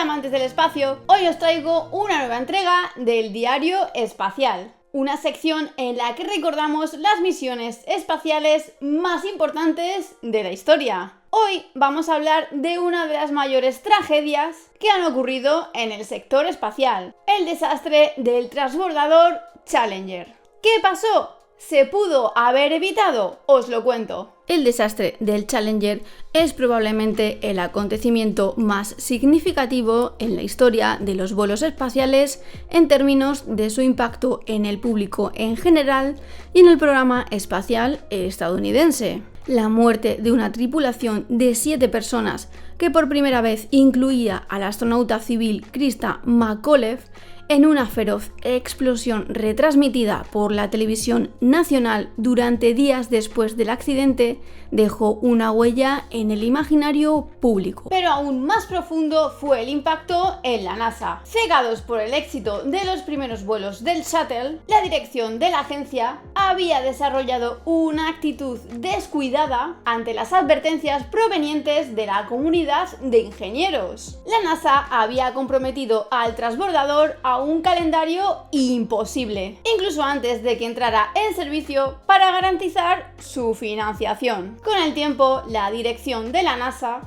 amantes del espacio, hoy os traigo una nueva entrega del Diario Espacial, una sección en la que recordamos las misiones espaciales más importantes de la historia. Hoy vamos a hablar de una de las mayores tragedias que han ocurrido en el sector espacial, el desastre del transbordador Challenger. ¿Qué pasó? ¿Se pudo haber evitado? Os lo cuento. El desastre del Challenger es probablemente el acontecimiento más significativo en la historia de los vuelos espaciales en términos de su impacto en el público en general y en el programa espacial estadounidense. La muerte de una tripulación de 7 personas, que por primera vez incluía al astronauta civil Krista McAuliffe, en una feroz explosión retransmitida por la televisión nacional durante días después del accidente, dejó una huella en el imaginario público. Pero aún más profundo fue el impacto en la NASA. Cegados por el éxito de los primeros vuelos del Shuttle, la dirección de la agencia había desarrollado una actitud descuidada ante las advertencias provenientes de la comunidad de ingenieros. La NASA había comprometido al transbordador a un calendario imposible, incluso antes de que entrara en servicio, para garantizar su financiación. Con el tiempo, la dirección de la NASA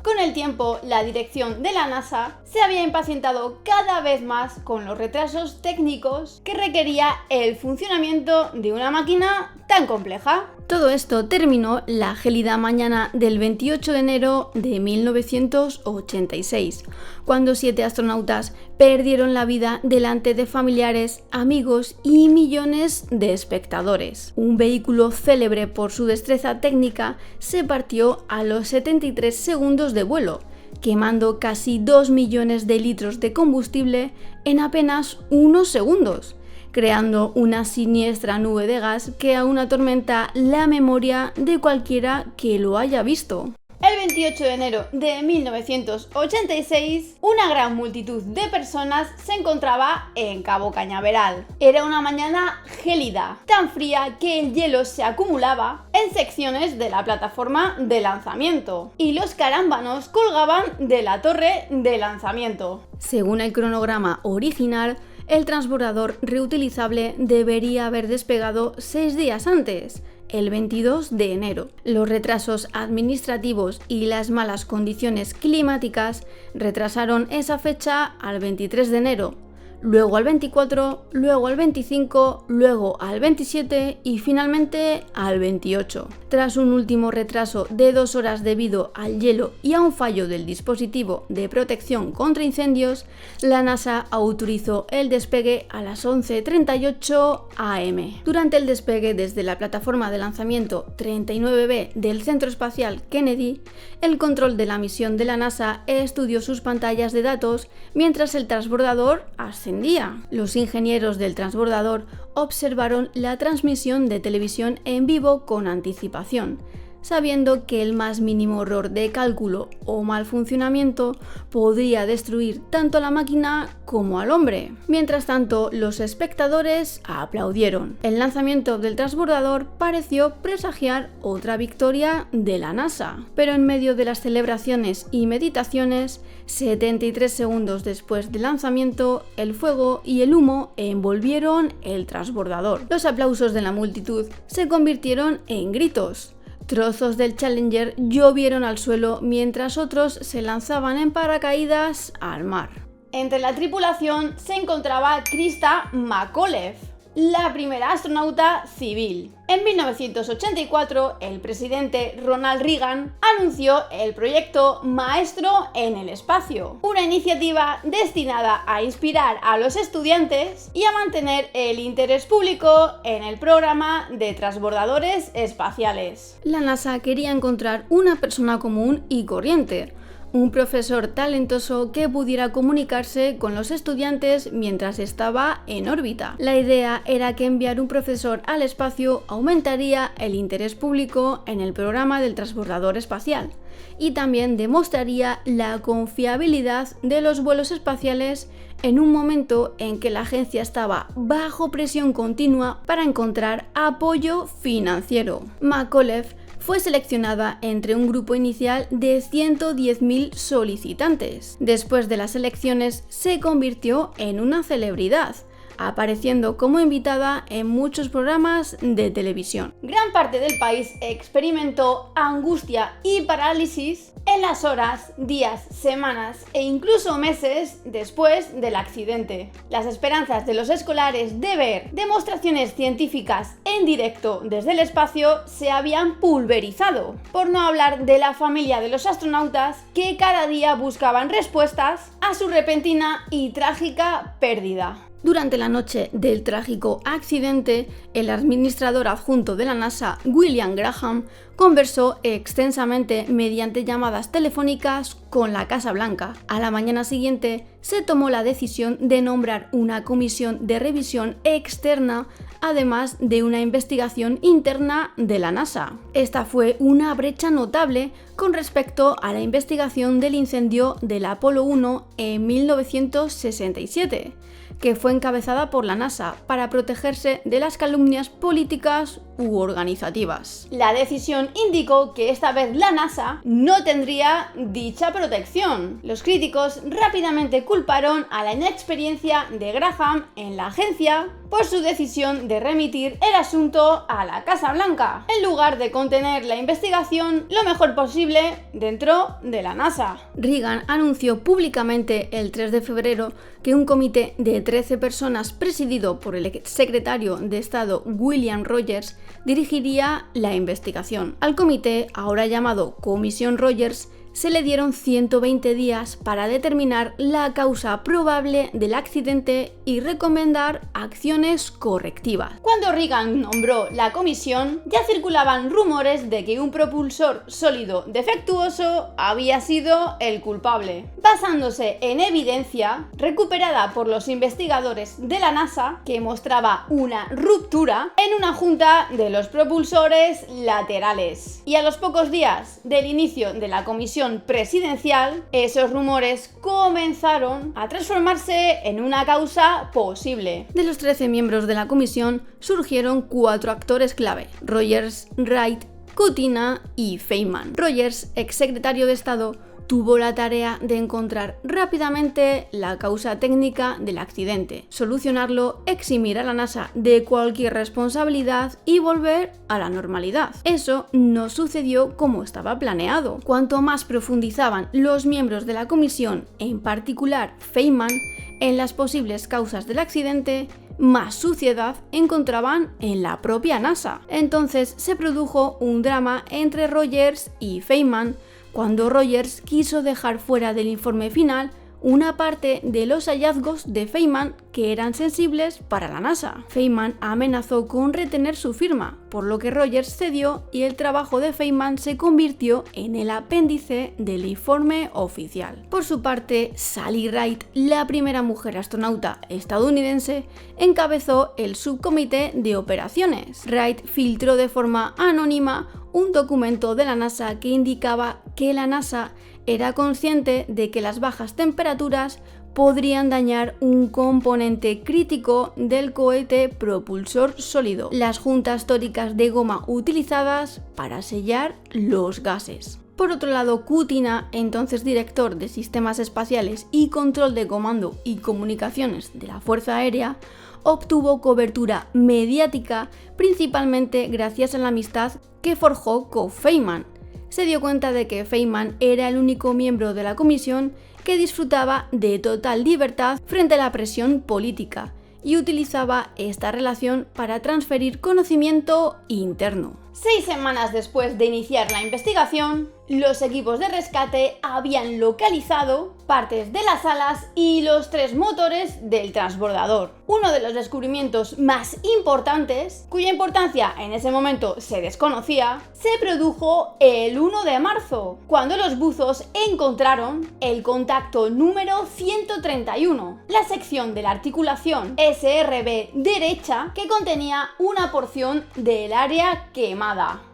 se había impacientado cada vez más con los retrasos técnicos que requería el funcionamiento de una máquina tan compleja. Todo esto terminó la gélida mañana del 28 de enero de 1986, cuando 7 astronautas perdieron la vida delante de familiares, amigos y millones de espectadores. Un vehículo célebre por su destreza técnica se partió a los 73 segundos de vuelo, quemando casi 2 millones de litros de combustible en apenas unos segundos, creando una siniestra nube de gas que aún atormenta la memoria de cualquiera que lo haya visto. El 28 de enero de 1986, una gran multitud de personas se encontraba en Cabo Cañaveral. Era una mañana gélida, tan fría que el hielo se acumulaba en secciones de la plataforma de lanzamiento y los carámbanos colgaban de la torre de lanzamiento. Según el cronograma original, el transbordador reutilizable debería haber despegado 6 días antes, el 22 de enero. Los retrasos administrativos y las malas condiciones climáticas retrasaron esa fecha al 23 de enero, luego al 24, luego al 25, luego al 27 y finalmente al 28. Tras un último retraso de 2 horas debido al hielo y a un fallo del dispositivo de protección contra incendios, la NASA autorizó el despegue a las 11:38 am. Durante el despegue desde la plataforma de lanzamiento 39B del Centro Espacial Kennedy, el control de la misión de la NASA estudió sus pantallas de datos mientras el transbordador ascendía. Los ingenieros del transbordador observaron la transmisión de televisión en vivo con anticipación, sabiendo que el más mínimo error de cálculo o mal funcionamiento podría destruir tanto a la máquina como al hombre. Mientras tanto, los espectadores aplaudieron. El lanzamiento del transbordador pareció presagiar otra victoria de la NASA, pero en medio de las celebraciones y meditaciones, 73 segundos después del lanzamiento, el fuego y el humo envolvieron el transbordador. Los aplausos de la multitud se convirtieron en gritos. Trozos del Challenger llovieron al suelo mientras otros se lanzaban en paracaídas al mar. Entre la tripulación se encontraba Krista McAuliffe, la primera astronauta civil. En 1984, el presidente Ronald Reagan anunció el proyecto Maestro en el Espacio, una iniciativa destinada a inspirar a los estudiantes y a mantener el interés público en el programa de transbordadores espaciales. La NASA quería encontrar una persona común y corriente, un profesor talentoso que pudiera comunicarse con los estudiantes mientras estaba en órbita. La idea era que enviar un profesor al espacio aumentaría el interés público en el programa del transbordador espacial y también demostraría la confiabilidad de los vuelos espaciales en un momento en que la agencia estaba bajo presión continua para encontrar apoyo financiero. McAuliffe fue seleccionada entre un grupo inicial de 110.000 solicitantes. Después de las elecciones se convirtió en una celebridad, apareciendo como invitada en muchos programas de televisión. Gran parte del país experimentó angustia y parálisis en las horas, días, semanas e incluso meses después del accidente. Las esperanzas de los escolares de ver demostraciones científicas en directo desde el espacio se habían pulverizado, por no hablar de la familia de los astronautas que cada día buscaban respuestas a su repentina y trágica pérdida. Durante la noche del trágico accidente, el administrador adjunto de la NASA, William Graham, conversó extensamente mediante llamadas telefónicas con la Casa Blanca. A la mañana siguiente, se tomó la decisión de nombrar una comisión de revisión externa, además de una investigación interna de la NASA. Esta fue una brecha notable con respecto a la investigación del incendio del Apolo 1 en 1967. Que fue encabezada por la NASA para protegerse de las calumnias políticas u organizativas. La decisión indicó que esta vez la NASA no tendría dicha protección. Los críticos rápidamente culparon a la inexperiencia de Graham en la agencia por su decisión de remitir el asunto a la Casa Blanca, en lugar de contener la investigación lo mejor posible dentro de la NASA. Reagan anunció públicamente el 3 de febrero que un comité de 13 personas presidido por el exsecretario de Estado William Rogers dirigiría la investigación. Al comité, ahora llamado Comisión Rogers, se le dieron 120 días para determinar la causa probable del accidente y recomendar acciones correctivas. Cuando Reagan nombró la comisión, ya circulaban rumores de que un propulsor sólido defectuoso había sido el culpable, basándose en evidencia recuperada por los investigadores de la NASA que mostraba una ruptura en una junta de los propulsores laterales. Y a los pocos días del inicio de la comisión presidencial, esos rumores comenzaron a transformarse en una causa posible. De los 13 miembros de la comisión surgieron 4 actores clave: Rogers, Wright, Kutina y Feynman. Rogers, exsecretario de Estado, tuvo la tarea de encontrar rápidamente la causa técnica del accidente, solucionarlo, eximir a la NASA de cualquier responsabilidad y volver a la normalidad. Eso no sucedió como estaba planeado. Cuanto más profundizaban los miembros de la comisión, en particular Feynman, en las posibles causas del accidente, más suciedad encontraban en la propia NASA. Entonces se produjo un drama entre Rogers y Feynman, cuando Rogers quiso dejar fuera del informe final una parte de los hallazgos de Feynman que eran sensibles para la NASA. Feynman amenazó con retener su firma, por lo que Rogers cedió y el trabajo de Feynman se convirtió en el apéndice del informe oficial. Por su parte, Sally Ride, la primera mujer astronauta estadounidense, encabezó el subcomité de operaciones. Ride filtró de forma anónima un documento de la NASA que indicaba que la NASA era consciente de que las bajas temperaturas podrían dañar un componente crítico del cohete propulsor sólido, las juntas tóricas de goma utilizadas para sellar los gases. Por otro lado, Kutina, entonces director de Sistemas Espaciales y Control de Comando y Comunicaciones de la Fuerza Aérea, obtuvo cobertura mediática principalmente gracias a la amistad que forjó con Feynman. Se dio cuenta de que Feynman era el único miembro de la comisión que disfrutaba de total libertad frente a la presión política y utilizaba esta relación para transferir conocimiento interno. 6 semanas después de iniciar la investigación, los equipos de rescate habían localizado partes de las alas y los 3 motores del transbordador. Uno de los descubrimientos más importantes, cuya importancia en ese momento se desconocía, se produjo el 1 de marzo, cuando los buzos encontraron el contacto número 131, la sección de la articulación SRB derecha que contenía una porción del área quemada.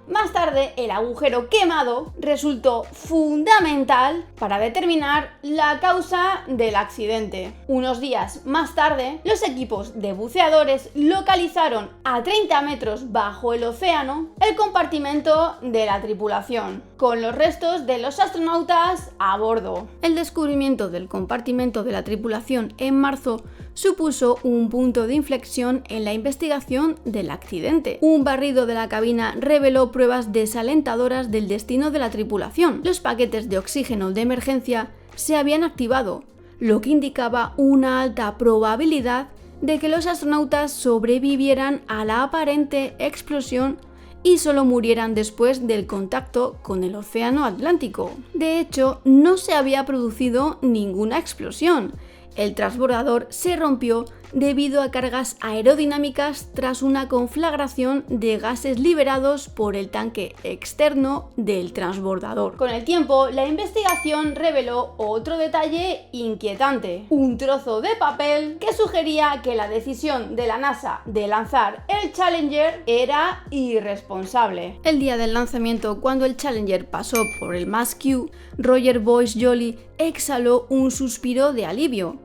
Más tarde, el agujero quemado resultó fundamental para determinar la causa del accidente. Unos días más tarde, los equipos de buceadores localizaron a 30 metros bajo el océano el compartimento de la tripulación, con los restos de los astronautas a bordo. El descubrimiento del compartimento de la tripulación en marzo supuso un punto de inflexión en la investigación del accidente. Un barrido de la cabina reveló pruebas desalentadoras del destino de la tripulación. Los paquetes de oxígeno de emergencia se habían activado, lo que indicaba una alta probabilidad de que los astronautas sobrevivieran a la aparente explosión y solo murieran después del contacto con el océano Atlántico. De hecho, no se había producido ninguna explosión. El transbordador se rompió debido a cargas aerodinámicas tras una conflagración de gases liberados por el tanque externo del transbordador. Con el tiempo, la investigación reveló otro detalle inquietante: un trozo de papel que sugería que la decisión de la NASA de lanzar el Challenger era irresponsable. El día del lanzamiento, cuando el Challenger pasó por el Mast Q, Roger Boyce-Joly exhaló un suspiro de alivio.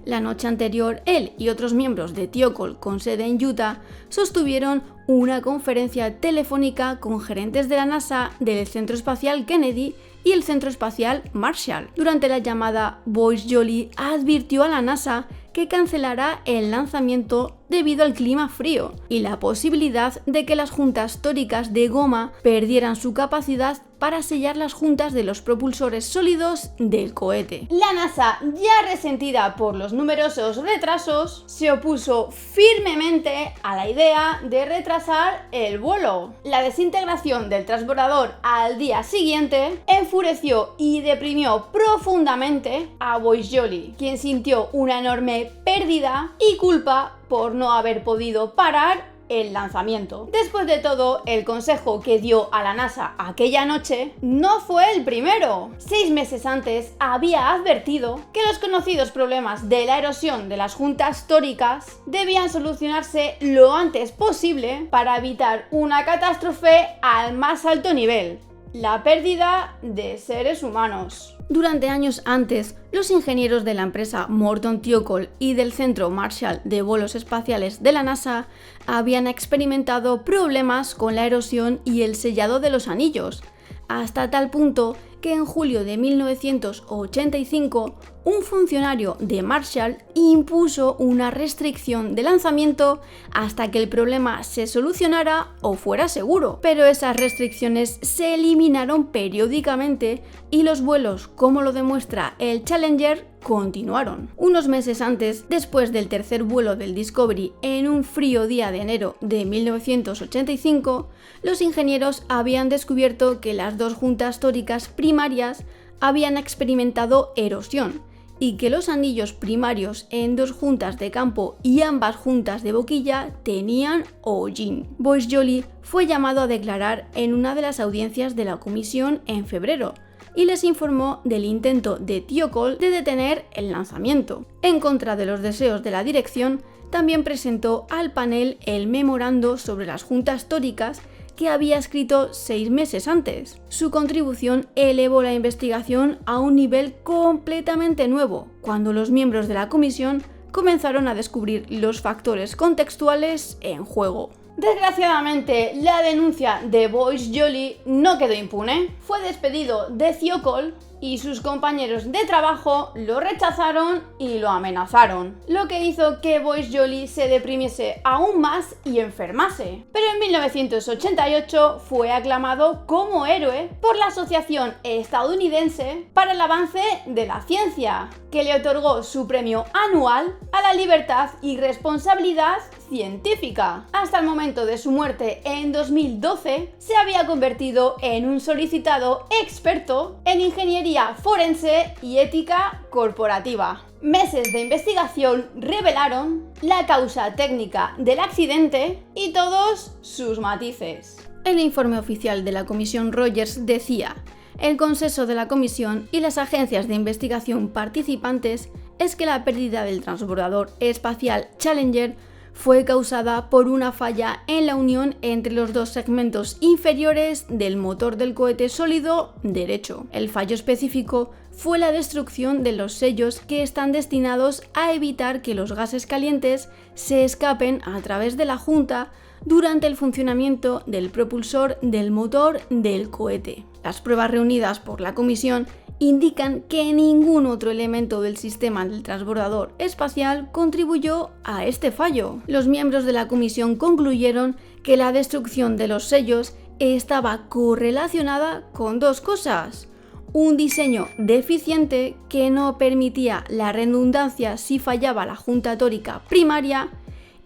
La noche anterior, él y otros miembros de Thiokol con sede en Utah sostuvieron una conferencia telefónica con gerentes de la NASA, del Centro Espacial Kennedy y el Centro Espacial Marshall. Durante la llamada, Boyce-Joly advirtió a la NASA que cancelará el lanzamiento debido al clima frío y la posibilidad de que las juntas tóricas de goma perdieran su capacidad para sellar las juntas de los propulsores sólidos del cohete. La NASA, ya resentida por los numerosos retrasos, se opuso firmemente a la idea de retrasar el vuelo. La desintegración del transbordador al día siguiente enfureció y deprimió profundamente a Boyce-Joly, quien sintió una enorme pérdida y culpa por no haber podido parar el lanzamiento. Después de todo, el consejo que dio a la NASA aquella noche no fue el primero. 6 meses antes había advertido que los conocidos problemas de la erosión de las juntas tóricas debían solucionarse lo antes posible para evitar una catástrofe al más alto nivel: la pérdida de seres humanos. Durante años antes, los ingenieros de la empresa Morton Thiokol y del Centro Marshall de Vuelos Espaciales de la NASA habían experimentado problemas con la erosión y el sellado de los anillos, hasta tal punto que en julio de 1985 un funcionario de Marshall impuso una restricción de lanzamiento hasta que el problema se solucionara o fuera seguro. Pero esas restricciones se eliminaron periódicamente y los vuelos, como lo demuestra el Challenger, continuaron. Unos meses antes, después del tercer vuelo del Discovery en un frío día de enero de 1985, los ingenieros habían descubierto que las dos juntas tóricas primarias habían experimentado erosión y que los anillos primarios en dos juntas de campo y ambas juntas de boquilla tenían hollín. Boyce-Joly fue llamado a declarar en una de las audiencias de la comisión en febrero y les informó del intento de Thiokol de detener el lanzamiento. En contra de los deseos de la dirección, también presentó al panel el memorando sobre las juntas tóricas que había escrito 6 meses antes. Su contribución elevó la investigación a un nivel completamente nuevo, cuando los miembros de la comisión comenzaron a descubrir los factores contextuales en juego. Desgraciadamente, la denuncia de Boyce-Joly no quedó impune. Fue despedido de Thiokol y sus compañeros de trabajo lo rechazaron y lo amenazaron, lo que hizo que Boyce-Joly se deprimiese aún más y enfermase. Pero en 1988 fue aclamado como héroe por la Asociación Estadounidense para el Avance de la Ciencia, que le otorgó su premio anual a la libertad y responsabilidad científica. Hasta el momento de su muerte en 2012, se había convertido en un solicitado experto en ingeniería forense y ética corporativa. Meses de investigación revelaron la causa técnica del accidente y todos sus matices. El informe oficial de la Comisión Rogers decía: el consenso de la comisión y las agencias de investigación participantes es que la pérdida del transbordador espacial Challenger fue causada por una falla en la unión entre los dos segmentos inferiores del motor del cohete sólido derecho. El fallo específico fue la destrucción de los sellos que están destinados a evitar que los gases calientes se escapen a través de la junta durante el funcionamiento del propulsor del motor del cohete. Las pruebas reunidas por la comisión indican que ningún otro elemento del sistema del transbordador espacial contribuyó a este fallo. Los miembros de la comisión concluyeron que la destrucción de los sellos estaba correlacionada con dos cosas: un diseño deficiente que no permitía la redundancia si fallaba la junta tórica primaria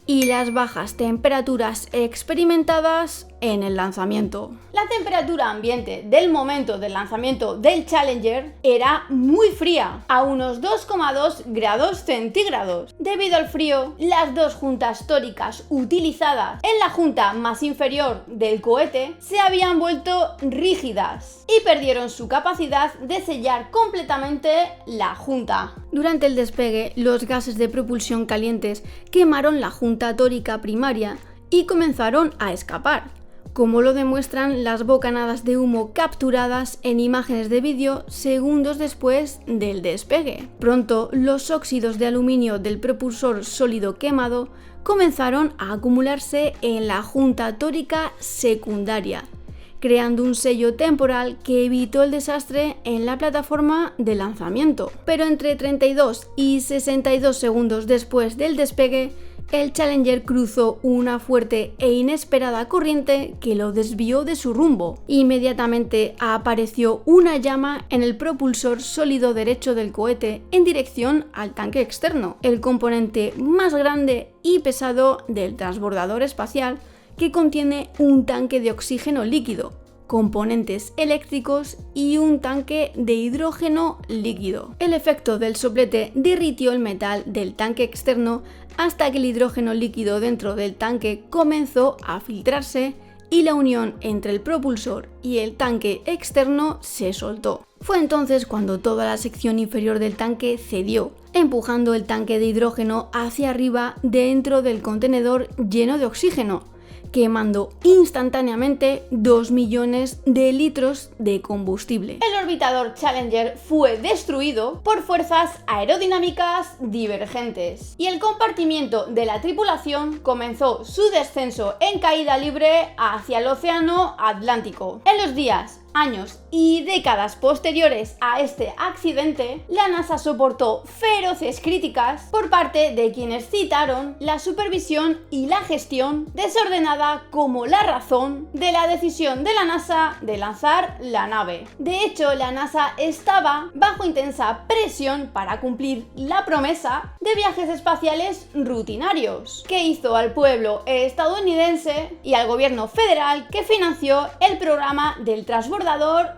y las bajas temperaturas experimentadas en el lanzamiento. La temperatura ambiente del momento del lanzamiento del Challenger era muy fría, a unos 2,2 grados centígrados. Debido al frío, las dos juntas tóricas utilizadas en la junta más inferior del cohete se habían vuelto rígidas y perdieron su capacidad de sellar completamente la junta. Durante el despegue, los gases de propulsión calientes quemaron la junta tórica primaria y comenzaron a escapar, como lo demuestran las bocanadas de humo capturadas en imágenes de vídeo segundos después del despegue. Pronto, los óxidos de aluminio del propulsor sólido quemado comenzaron a acumularse en la junta tórica secundaria, creando un sello temporal que evitó el desastre en la plataforma de lanzamiento. Pero entre 32 y 62 segundos después del despegue, el Challenger cruzó una fuerte e inesperada corriente que lo desvió de su rumbo. Inmediatamente apareció una llama en el propulsor sólido derecho del cohete en dirección al tanque externo, el componente más grande y pesado del transbordador espacial, que contiene un tanque de oxígeno líquido, componentes eléctricos y un tanque de hidrógeno líquido. El efecto del soplete derritió el metal del tanque externo hasta que el hidrógeno líquido dentro del tanque comenzó a filtrarse y la unión entre el propulsor y el tanque externo se soltó. Fue entonces cuando toda la sección inferior del tanque cedió, empujando el tanque de hidrógeno hacia arriba dentro del contenedor lleno de oxígeno, quemando instantáneamente 2 millones de litros de combustible. El orbitador Challenger fue destruido por fuerzas aerodinámicas divergentes y el compartimiento de la tripulación comenzó su descenso en caída libre hacia el océano Atlántico. En los días, años y décadas posteriores a este accidente, la NASA soportó feroces críticas por parte de quienes citaron la supervisión y la gestión desordenada como la razón de la decisión de la NASA de lanzar la nave. De hecho, la NASA estaba bajo intensa presión para cumplir la promesa de viajes espaciales rutinarios que hizo al pueblo estadounidense y al gobierno federal, que financió el programa del transbordador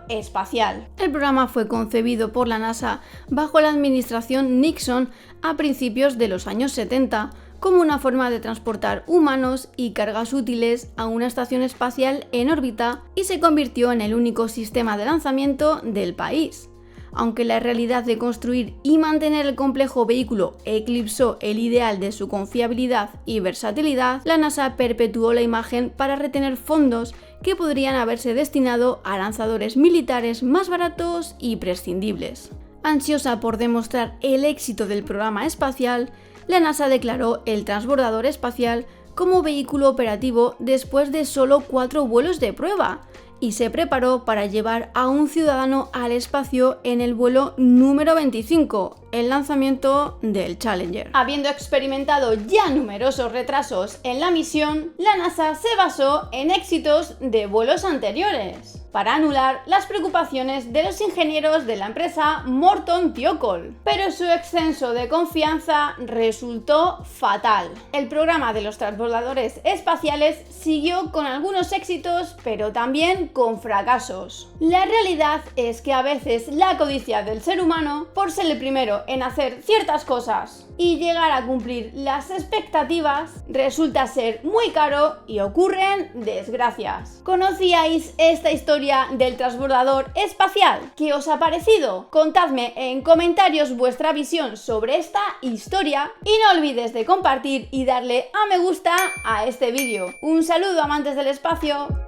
espacial. El programa fue concebido por la NASA bajo la administración Nixon a principios de los años 70 como una forma de transportar humanos y cargas útiles a una estación espacial en órbita, y se convirtió en el único sistema de lanzamiento del país. Aunque la realidad de construir y mantener el complejo vehículo eclipsó el ideal de su confiabilidad y versatilidad, la NASA perpetuó la imagen para retener fondos que podrían haberse destinado a lanzadores militares más baratos y prescindibles. Ansiosa por demostrar el éxito del programa espacial, la NASA declaró el transbordador espacial como vehículo operativo después de solo 4 vuelos de prueba, y se preparó para llevar a un ciudadano al espacio en el vuelo número 25, el lanzamiento del Challenger. Habiendo experimentado ya numerosos retrasos en la misión, la NASA se basó en éxitos de vuelos anteriores para anular las preocupaciones de los ingenieros de la empresa Morton Thiokol, pero su exceso de confianza resultó fatal. El programa de los transbordadores espaciales siguió con algunos éxitos, pero también con fracasos. La realidad es que a veces la codicia del ser humano, por ser el primero en hacer ciertas cosas y llegar a cumplir las expectativas, resulta ser muy caro y ocurren desgracias. ¿Conocíais esta historia historia del transbordador espacial. ¿Qué os ha parecido? Contadme en comentarios vuestra visión sobre esta historia y no olvides de compartir y darle a me gusta a este vídeo. Un saludo, amantes del espacio.